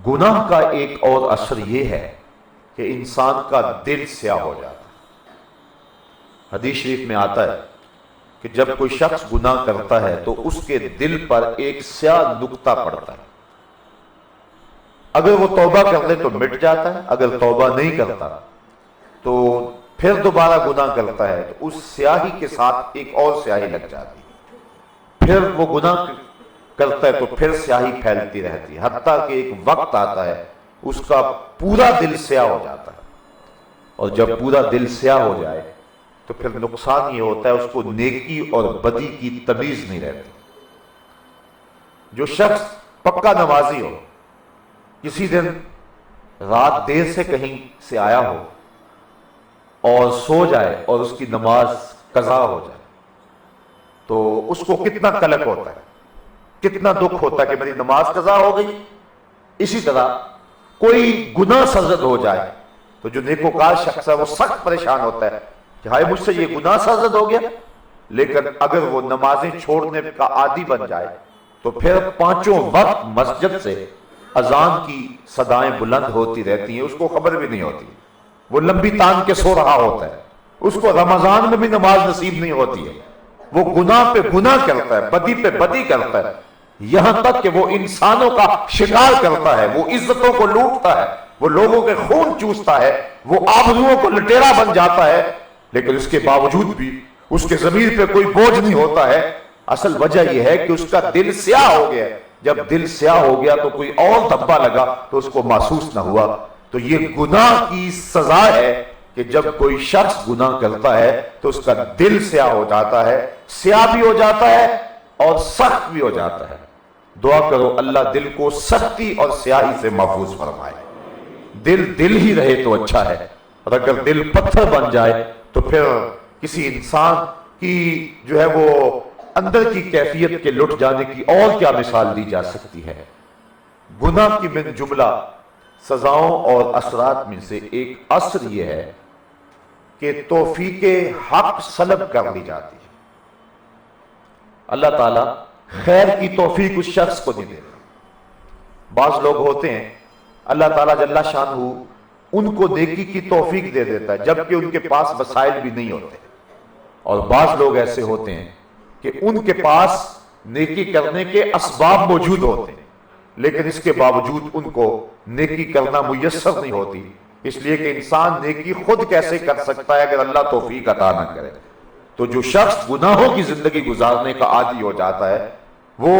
گناہ کا ایک اور اثر یہ ہے کہ انسان کا دل سیاہ ہو جاتا ہے۔ حدیث شریف میں آتا ہے کہ جب کوئی شخص گناہ کرتا ہے تو اس کے دل پر ایک سیاہ نقطہ پڑتا ہے۔ اگر وہ توبہ کر لے تو مٹ جاتا ہے، اگر توبہ نہیں کرتا تو پھر دوبارہ گناہ کرتا ہے تو اس سیاہی کے ساتھ ایک اور سیاہی لگ جاتی ہے، پھر وہ گناہ کرتا ہے تو پھر سیاہی پھیلتی رہتی ہے، حتیٰ کہ ایک وقت آتا ہے اس کا پورا دل سیاہ ہو جاتا ہے۔ اور جب پورا دل سیاہ ہو جائے تو پھر نقصان یہ ہوتا ہے اس کو نیکی اور بدی کی تمیز نہیں رہتی۔ جو شخص پکا نمازی ہو، کسی دن رات دیر سے کہیں سے آیا ہو اور سو جائے اور اس کی نماز قضا ہو جائے تو اس کو کتنا قلق ہوتا ہے، کتنا دکھ ہوتا ہے کہ میری نماز قضا ہو گئی۔ اسی طرح کوئی گناہ سرزد ہو جائے تو جو نیکوکار شخص ہے وہ سخت پریشان ہوتا ہے کہ ہائے مجھ سے یہ گناہ سرزد ہو گیا۔ لیکن اگر وہ نمازیں چھوڑنے کا عادی بن جائے تو پھر پانچوں وقت مسجد سے اذان کی صدائیں بلند ہوتی رہتی ہیں، اس کو خبر بھی نہیں ہوتی، وہ لمبی تان کے سو رہا ہوتا ہے، اس کو رمضان میں بھی نماز نصیب نہیں ہوتی ہے، وہ گناہ پہ گناہ کرتا ہے، بدی پہ بدی کرتا ہے، یہاں تک کہ وہ انسانوں کا شکار کرتا ہے، وہ عزتوں کو لوٹتا ہے، وہ لوگوں کے خون چوستا ہے، وہ آبروؤں کو لٹیرا بن جاتا ہے، لیکن اس کے باوجود بھی اس کے ضمیر پہ کوئی بوجھ نہیں ہوتا ہے۔ اصل وجہ یہ ہے کہ اس کا دل سیاہ ہو گیا۔ جب دل سیاہ ہو گیا تو کوئی اور دھبا لگا تو اس کو محسوس نہ ہوا۔ تو یہ گناہ کی سزا ہے کہ جب کوئی شخص گناہ کرتا ہے تو اس کا دل سیاہ ہو جاتا ہے، سیاہ بھی ہو جاتا ہے اور سخت بھی ہو جاتا ہے۔ دعا کرو اللہ دل کو سختی اور سیاہی سے محفوظ فرمائے۔ دل ہی رہے تو اچھا ہے، اور اگر دل پتھر بن جائے تو پھر کسی انسان کی جو ہے وہ اندر کی کیفیت کے لٹ جانے کی اور کیا مثال دی جا سکتی ہے۔ گناہ کی من جملہ سزاؤں اور اثرات میں سے ایک اثر یہ ہے کہ توفیق حق سلب کر لی جاتی ہے۔ اللہ تعالیٰ خیر کی توفیق اس شخص کو نہیں دیتا۔ بعض لوگ ہوتے ہیں اللہ تعالیٰ جل شانہ ان کو نیکی کی توفیق دے دیتا ہے جبکہ ان کے پاس وسائل بھی نہیں ہوتے، اور بعض لوگ ایسے ہوتے ہیں کہ ان کے پاس نیکی کرنے کے اسباب موجود ہوتے ہیں لیکن اس کے باوجود ان کو نیکی کرنا میسر نہیں ہوتی، اس لیے کہ انسان نیکی خود کیسے کر سکتا ہے اگر اللہ توفیق عطا نہ کرے۔ تو جو شخص گناہوں کی زندگی گزارنے کا عادی ہو جاتا ہے وہ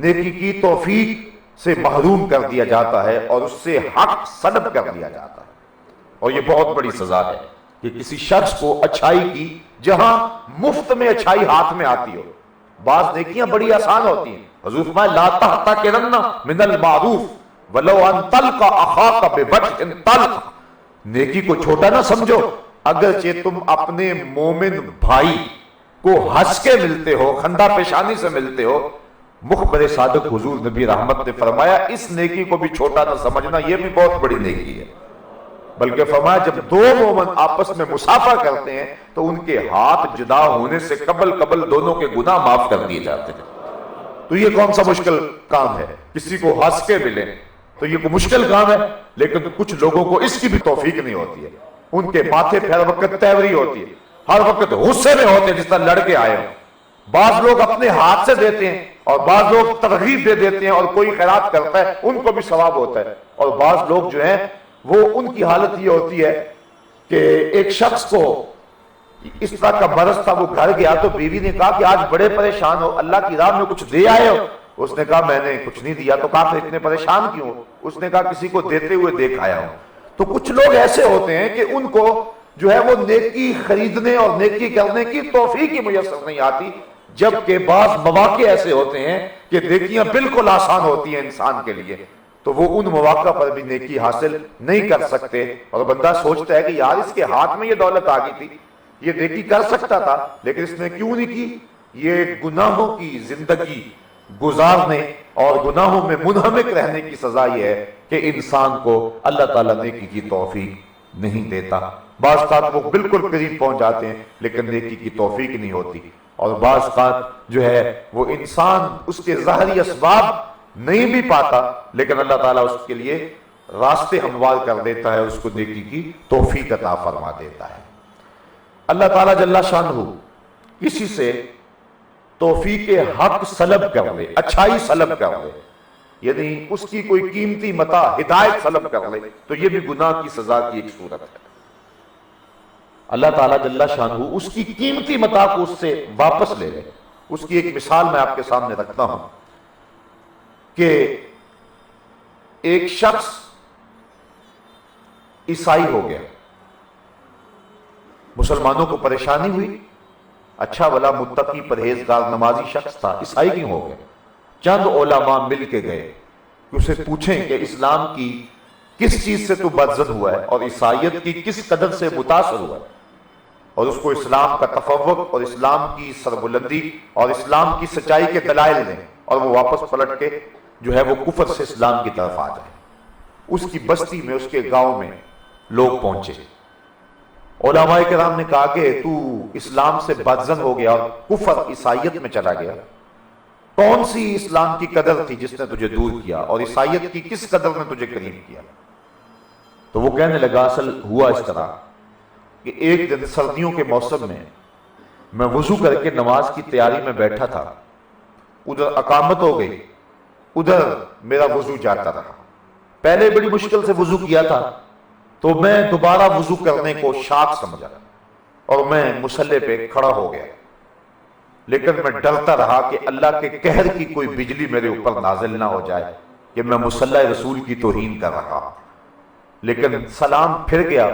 نیکی کی توفیق سے محروم کر دیا جاتا ہے اور اس سے حق سلب کر دیا جاتا ہے، اور یہ بہت بڑی سزا ہے کہ کسی شخص کو اچھائی کی جہاں مفت میں اچھائی ہاتھ میں آتی ہو۔ بعض نیکیاں بڑی آسان ہوتی ہیں، حضور فرمائے لا تحتقرن من المعروف ولو ان تلقى اخاك بوجه طلق، نیکی کو چھوٹا نہ سمجھو، اگرچہ تم اپنے مومن بھائی کو ہنس کے ملتے ہو، خندہ پیشانی سے ملتے ہو۔ مخبر صادق حضور نبی رحمت نے فرمایا اس نیکی کو بھی چھوٹا نہ سمجھنا، یہ بھی بہت بڑی نیکی ہے۔ بلکہ فرمایا جب دو مومن آپس میں مسافہ کرتے ہیں تو ان کے ہاتھ جدا ہونے سے قبل دونوں کے گناہ معاف کر دیے جاتے ہیں۔ تو یہ کون سا مشکل کام ہے؟ کسی کو ہنس کے ملے تو یہ کوئی مشکل کام ہے، لیکن کچھ لوگوں کو اس کی بھی توفیق نہیں ہوتی ہے۔ ان کے ماتھے پہ ہر وقت تیوری ہوتی ہے، ہر وقت غصے میں ہوتے ہیں جس طرح لڑ کے آئے ہوں۔ بعض لوگ اپنے ہاتھ سے دیتے ہیں اور بعض لوگ ترغیب دے دیتے ہیں، اور کوئی خیرات کرتا ہے ان کو بھی ثواب ہوتا ہے، اور بعض لوگ جو ہیں وہ ان کی حالت یہ ہوتی ہے کہ ایک شخص کو اس طرح کا مرض تھا، وہ گھر گیا تو بیوی نے کہا کہ آج بڑے پریشان ہو، اللہ کی راہ میں کچھ دے آئے ہو؟ اس نے کہا میں نے کچھ نہیں دیا۔ تو کہا پھر اتنے پریشان کیوں ہو؟ اس نے کہا کسی کو دیتے ہوئے دیکھ آیا ہوں۔ تو کچھ لوگ ایسے ہوتے ہیں کہ ان کو جو ہے وہ نیکی خریدنے اور نیکی کرنے کی توفیق ہی میسر نہیں آتی، جبکہ بعض مواقع ایسے ہوتے ہیں کہ نیکیاں بالکل آسان ہوتی ہیں انسان کے لیے، تو وہ ان مواقع پر بھی نیکی حاصل نہیں کر سکتے، اور بندہ سوچتا ہے کہ یار اس کے ہاتھ میں یہ دولت آ گئی تھی، یہ نیکی کر سکتا تھا لیکن اس نے کیوں نہیں کی۔ یہ گناہوں کی زندگی گزارنے اور گناہوں میں منہمک رہنے کی سزا یہ ہے کہ انسان کو اللہ تعالیٰ نیکی کی توفیق نہیں دیتا۔ بعض اوقات وہ بالکل قریب پہنچ جاتے ہیں لیکن نیکی کی توفیق نہیں ہوتی، اور بعض اوقات جو ہے وہ انسان اس کے ظاہری اسباب نہیں بھی پاتا لیکن اللہ تعالیٰ اس کے لیے راستے ہموار کر دیتا ہے، اس کو نیکی کی توفیق عطا فرما دیتا ہے۔ اللہ تعالیٰ جل شانہ کسی سے توفیق حق سلب کر لے، اچھائی سلب کر لے، یعنی اس کی کوئی قیمتی متاع ہدایت سلب کر لے، تو یہ بھی گناہ کی سزا کی ایک صورت ہے۔ اللہ تعالیٰ جل شانہ اس کی قیمتی متاع کو اس سے واپس لے لے۔ اس کی ایک مثال میں آپ کے سامنے رکھتا ہوں کہ ایک شخص عیسائی ہو گیا، مسلمانوں کو پریشانی ہوئی، اچھا بھلا متقی پرہیزگار نمازی شخص تھا، عیسائی کیوں ہو گیا؟ چند علماء مل کے گئے کہ اسے پوچھیں کہ اسلام کی کس چیز سے تو بدزن ہوا ہے اور عیسائیت کی کس قدر سے متاثر ہوا ہے، اور اس کو اسلام کا تفوق اور اسلام کی سربلندی اور اسلام کی سچائی کے دلائل دیں، اور وہ واپس پلٹ کے جو ہے وہ کفر سے اسلام کی طرف آ جائے۔ اس کی بستی میں، اس کے گاؤں میں لوگ پہنچے، علماء کرام نے کہا کہ تو اسلام سے بدزن ہو گیا اور کفر عیسائیت میں چلا گیا، کون سی اسلام کی قدر تھی جس نے تجھے دور کیا، اور عیسائیت کی کس قدر نے تجھے قریب کیا؟ تو وہ کہنے لگا اصل ہوا اس طرح کہ ایک دن سردیوں کے موسم میں وضو کر کے نماز کی تیاری میں بیٹھا تھا، ادھر اقامت ہو گئی، ادھر میرا وضو جاتا رہا۔ پہلے بڑی مشکل سے وضو کیا تھا تو میں دوبارہ وضو کرنے کو شاق سمجھا اور میں مصلی پہ کھڑا ہو گیا، لیکن میں ڈرتا رہا کہ اللہ کے قہر کی کوئی بجلی میرے اوپر نازل نہ ہو جائے کہ میں مصلی رسول کی توہین کر رہا۔ لیکن سلام پھر گیا،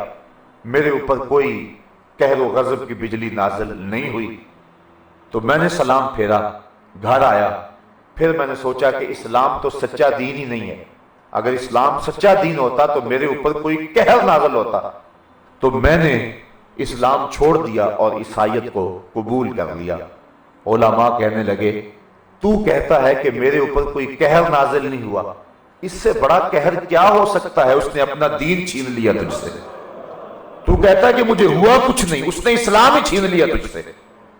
میرے اوپر کوئی قہر و غضب کی بجلی نازل نہیں ہوئی، تو میں نے سلام پھیرا، گھر آیا، پھر میں نے سوچا کہ اسلام تو سچا دین ہی نہیں ہے، اگر اسلام سچا دین ہوتا تو میرے اوپر کوئی قہر نازل ہوتا، تو میں نے اسلام چھوڑ دیا اور عیسائیت کو قبول کر لیا۔ علماء کہنے لگے تو کہتا ہے کہ میرے اوپر کوئی قہر نازل نہیں ہوا، اس سے بڑا قہر کیا ہو سکتا ہے؟ اس نے اپنا دین چھین لیا تجھ سے۔ تو کہتا ہے کہ مجھے ہوا کچھ نہیں، اس نے اسلام ہی چھین لیا تجھ سے،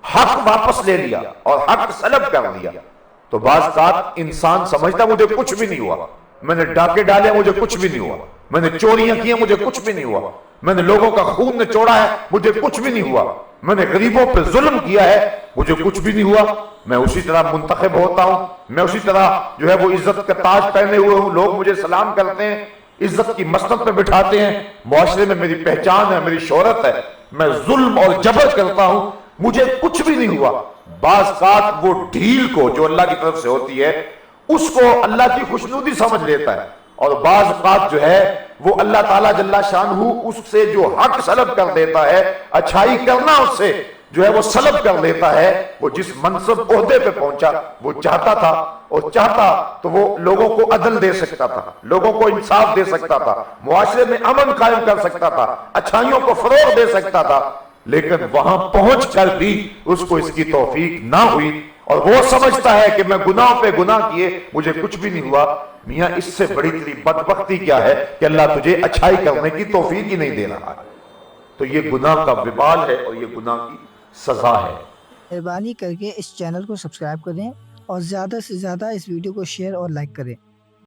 حق واپس لے لیا اور حق سلب کر لیا۔ تو بعض اوقات انسان سمجھتا مجھے کچھ بھی نہیں ہوا، میں نے ڈاکے ڈالے مجھے کچھ بھی نہیں ہوا، میں نے چوریاں کی مجھے کچھ بھی نہیں ہوا، میں نے لوگوں کا خون نچوڑا ہے مجھے کچھ بھی نہیں ہوا، میں نے غریبوں پہ ظلم کیا ہے مجھے کچھ بھی نہیں ہوا، میں اسی طرح منتخب ہوتا ہوں، میں اسی طرح جو ہے وہ عزت کا تاج پہنے ہوئے ہوں، لوگ مجھے سلام کرتے ہیں، عزت کی مسند پہ بٹھاتے ہیں، معاشرے میں میری پہچان ہے، میری شہرت ہے، میں ظلم اور جبر کرتا ہوں، مجھے کچھ بھی نہیں ہوا۔ بعض اوقات وہ ڈھیل کو جو اللہ کی طرف سے ہوتی ہے اس کو اللہ کی خوشنودی سمجھ لیتا ہے، اور بعض اوقات جو ہے وہ اللہ تعالیٰ جل شانہ اس سے جو حق سلب کر دیتا ہے، اچھائی کرنا اس سے جو ہے وہ سلب کر لیتا ہے۔ وہ جس منصب عہدے پہ پہنچا وہ چاہتا تھا، اور چاہتا تو وہ لوگوں کو عدل دے سکتا تھا، لوگوں کو انصاف دے سکتا تھا، معاشرے میں امن قائم کر سکتا تھا، اچھائیوں کو فروغ دے سکتا تھا، لیکن وہاں پہنچ کر بھی اس کو اس کی توفیق نہ ہوئی، اور وہ سمجھتا ہے کہ میں گناہ پہ گناہ کیے مجھے کچھ بھی نہیں ہوا۔ میاں اس سے بڑی تیری بدبختی کیا ہے کہ اللہ تجھے اچھائی کرنے کی توفیق ہی نہیں دے رہا۔ تو یہ گناہ کا وبال ہے اور یہ گناہ کی سزا ہے۔ مہربانی کر کے اس چینل کو سبسکرائب کریں اور زیادہ سے زیادہ اس ویڈیو کو شیئر اور لائک کریں۔